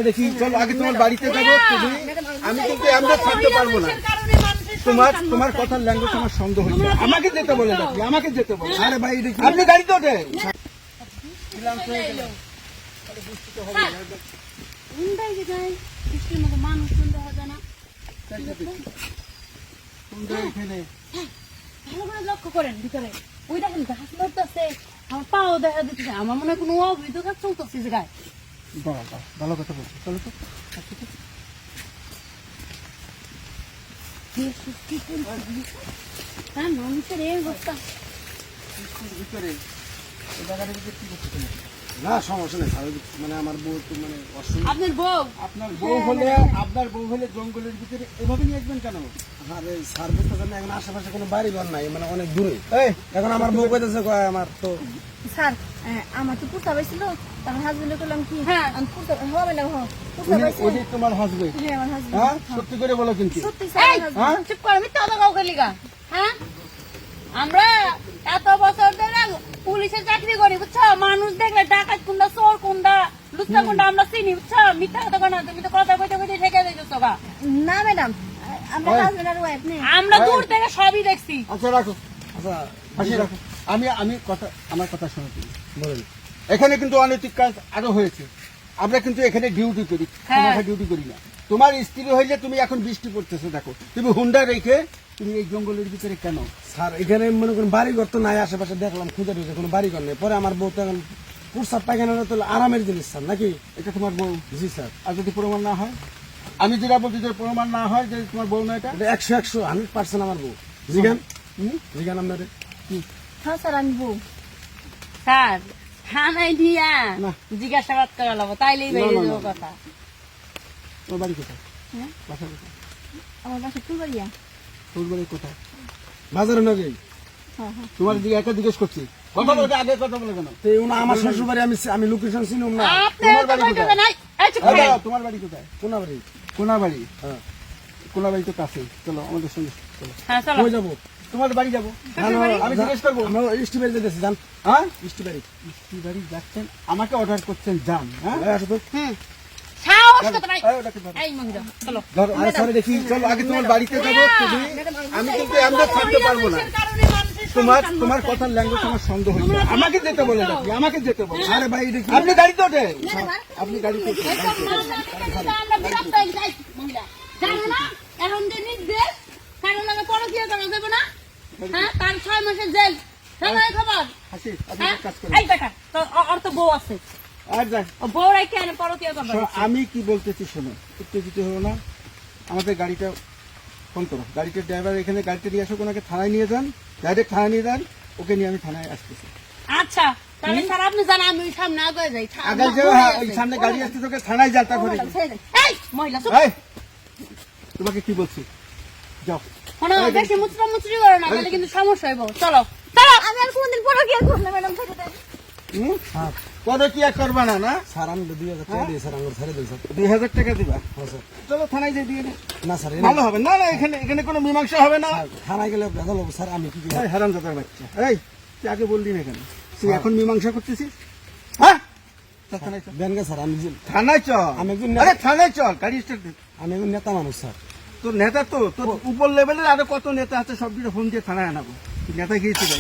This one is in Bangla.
দেখি চলো আগে তোমার বাড়িতে যাবো। আমি কিন্তু আমরা থাকতে পারবো না। তোমার কথার ল্যাঙ্গুয়েজ আমার সন্দেহ হচ্ছে। আমাকে যেতে বলে দেখি, আমাকে যেতে বলে। আরে ভাই আপনি গাড়িতে ওঠে মানুষ লক্ষ্য করেন ভিতরে ওই দেখেন ঘাস ধরতেছে, আমার পাও দেখা দিচ্ছে। আমার মনে হয় কোনো অবৈধ কাজ চলতেছে যে গায়ে। ভালো কথা বলছি, চলো তো। হ্যাঁ মানুষের এই অবস্থা। না সমস্যা নেই, মানে আমার বউ তো মানে আপনার বউ আপনার বউ হলে জঙ্গলের ভিতরে এভাবে নিয়ে আসবেন কেন? আরে স্যার বলতেছেন এখন আশেপাশে কোনো বাড়ি ঘর নাই, মানে অনেক দূরে। এখন আমার বউ কইতেছে আমার তো স্যার আমার তো পুষা পাইছিল, তার হাজবেন্ডে করলাম কি হ্যাঁ হবে না ওই তোমার হাজবেন্ড? হ্যাঁ আমার হাজবেন্ড। হ্যাঁ সত্যি করে বলো কিন্তু। সত্যি স্যার। চুপ করে মিথ্যা কথা কাউকে লিগা। হ্যাঁ আমরা এত বছর ধরে পুলিশের চাকরি করি বুঝছো, মানুষ দেখলে ডাকাত কোনটা চোর কোনটা লুচ্চা কোনটা আমরা চিনি বুঝছো। মিথ্যা কথা কেন? তুমি তো কথা কইতে কইতে ঠেকে দিতেছো গা। না ম্যাডাম আমরা হাজবেন্ড আর ওয়াইফ নেই, আমরা দূর থেকে সবই দেখছি। আচ্ছা রাখো, আচ্ছা হাসি রাখো। আমি কথা আমার কথা শোনো, তুমি বলেন। এখানে কিন্তু অনৈতিক কাজ আরো হয়েছে। আমরা কিন্তু এখানে ডিউটি করি, ডিউটি করি না। তোমার স্ত্রী হইলে তুমি এখন বৃষ্টি পড়তেছে দেখো, তুমি হুন্ডা রেখে তুমি এই জঙ্গলের ভিতরে কেন? স্যার এখানে মনে করেন বাড়িঘর তো নাই, আশেপাশে দেখলাম খুঁজে ঢুকে কোনো বাড়িঘর নেই। পরে আমার বউ তো এখন প্রস্তাব পায়খানা তো আরামের জিনিস স্যার নাকি? এটা তোমার বউ? জি স্যার। আর যদি প্রমাণ না হয়? আমি যেটা বলছি যে প্রমাণ না হয় যে তোমার বউ না, এটা 100% আমার বউ। জিগান জিগান আপনাদের কি? হ্যাঁ স্যার আমি বউ। স্যার থানায় দিয়া জিজ্ঞাসাবাদ করা লাগবো, তাইলেই বেরিয়ে যাবো কথা। তোমার বাড়ি কোথায়? বাসা কোথায়? আমার বাসা ফুলবাড়িয়া। ফুলবাড়ি কোথায়? বাজারে নগে। তোমার দিকে একটা জিজ্ঞেস করছি, কথা বলতে আগে কথা বলে কেন? আমার শ্বশুর বাড়ি, আমি লোকেশন চিনুম না। তোমার বাড়ি কোথায়? তোমার বাড়ি কোথায়? কোনাবাড়ি। কোনাবাড়ি? হ্যাঁ কোনাবাড়ি তো কাছে। চলো আমাদের সঙ্গে চলো। কই যাবো? তোমার বাড়ি যাবো। আমি জিজ্ঞেস করবো। আমরা ইস্টি বাড়ি যেতেছি, যান। হ্যাঁ ইস্টি বাড়ি যাচ্ছেন, আমাকে অর্ডার করছেন, যান। হ্যাঁ দেখি চলো আগে তোমার বাড়িতে যাবো। আমি কিন্তু আমরা থাকতে পারবো না। তোমার কথার ল্যাঙ্গুয়েজ আমার সন্দেহ হচ্ছে। আমাকে যেতে বলে দেখি, আমাকে যেতে বলে। আরে ভাই আপনি গাড়িতে ওঠে, আপনি গাড়িতে ওঠে। এখন যে নির্দেশ কারণ আমি পরকীয়া করা যাবে না। হ্যাঁ তার 6 মাসের জেল। খবর অর্থ বউ আছে। আমি কি বলতেছি শোনো, উত্তেজিত হলো না। আমাদের গাড়িটা ফোন করো, গাড়িটার ড্রাইভার এখানে গাড়িটা নিয়ে আসো, ওনাকে থানায় নিয়ে যান, ডাইরেক্ট থানায় নিয়ে যান। ওকে নিয়ে আমি থানায় আসতেছি। আচ্ছা তাহলে স্যার আপনি জান আমি সামনে আগে যাই। আগে যাও, ওই সামনে গাড়ি আসতে তোকে থানায় যা। তারপরে এই মহিলা তোমাকে কি বলছি, যাও। বেশি মুচড়ি করো না, তাহলে কিন্তু সমস্যা হইব। চলো চলো। আমি আর কোনদিন পরকীয়া করব না ম্যাডাম। পরকীয়া করবা না? না স্যার আমি 2000 টাকা দিয়ে স্যার আমার ছেড়ে দিই স্যার। 2000 টাকা দিবা? হ্যাঁ স্যার। চলো থানায় যাই দিয়ে না স্যার, ভালো হবে না। না এখানে কোনো মীমাংসা হবে না। থানায় গেলে ভালো হবে স্যার। আমি কি হারামজাদার বাচ্চা, এই তুই আগে বললি না কেন? তুই এখন মীমাংসা করতেছিস? হ্যাঁ ব্যানগা স্যার। আমি থানায় চল। আমি থানায় চল, গাড়ি স্টার্ট। আমি একজন নেতা মানুষ স্যার। তোর নেতা তো তোর উপর লেভেলের আরো কত নেতা আছে, সবগুলো ফোন দিয়ে থানায় আনাবো। নেতা গিয়েছিল।